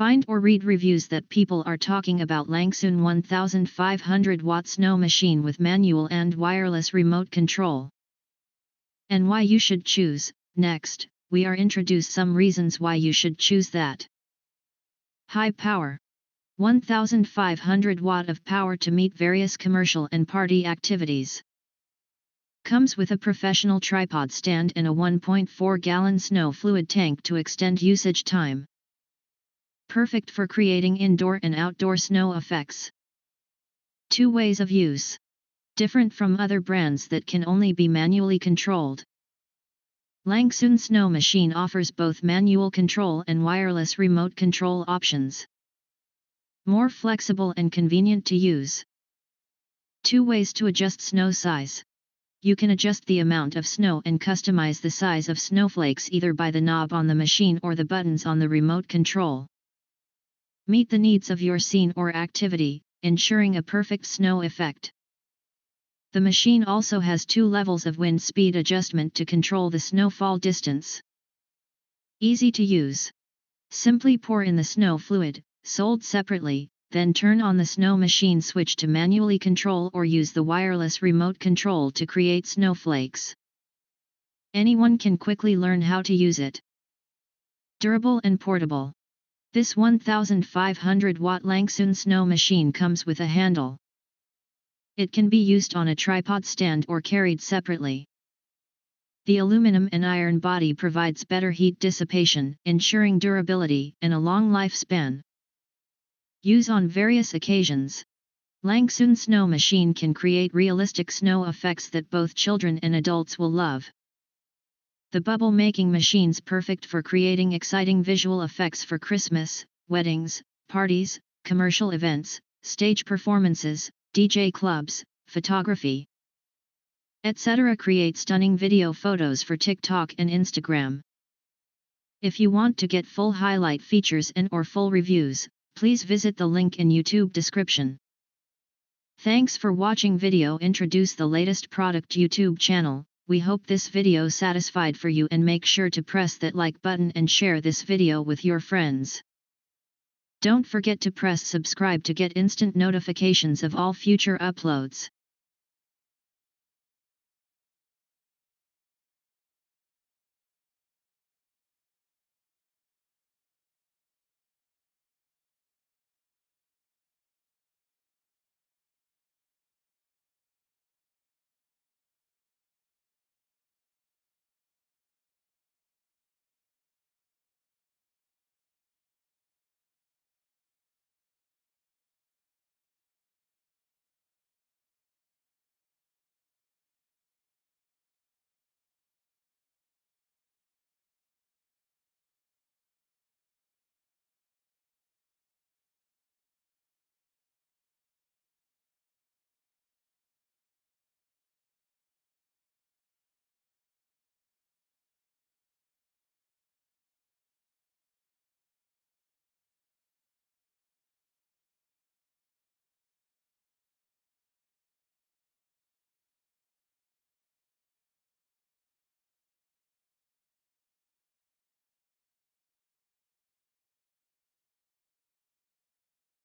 Find or read reviews that people are talking about LANGXUN 1500 watt snow machine with manual and wireless remote control. And why you should choose. Next, we are introduce some reasons why you should choose that. High power. 1500 watt of power to meet various commercial and party activities. Comes with a professional tripod stand and a 1.4-gallon snow fluid tank to extend usage time. Perfect for creating indoor and outdoor snow effects. 2 ways of use. Different from other brands that can only be manually controlled. LANGXUN Snow Machine offers both manual control and wireless remote control options. More flexible and convenient to use. 2 ways to adjust snow size. You can adjust the amount of snow and customize the size of snowflakes either by the knob on the machine or the buttons on the remote control. Meet the needs of your scene or activity, ensuring a perfect snow effect. The machine also has 2 levels of wind speed adjustment to control the snowfall distance. Easy to use. Simply pour in the snow fluid, sold separately, then turn on the snow machine switch to manually control or use the wireless remote control to create snowflakes. Anyone can quickly learn how to use it. Durable and portable. This 1500 watt LANGXUN snow machine comes with a handle. It can be used on a tripod stand or carried separately. The aluminum and iron body provides better heat dissipation, ensuring durability and a long lifespan. Use on various occasions. LANGXUN snow machine can create realistic snow effects that both children and adults will love. The bubble making machine's perfect for creating exciting visual effects for Christmas, weddings, parties, commercial events, stage performances, DJ clubs, photography, etc. Create stunning video photos for TikTok and Instagram. If you want to get full highlight features and/or full reviews, please visit the link in YouTube description. Thanks for watching video introduce the latest product YouTube channel. We hope this video satisfied for you and make sure to press that like button and share this video with your friends. Don't forget to press subscribe to get instant notifications of all future uploads.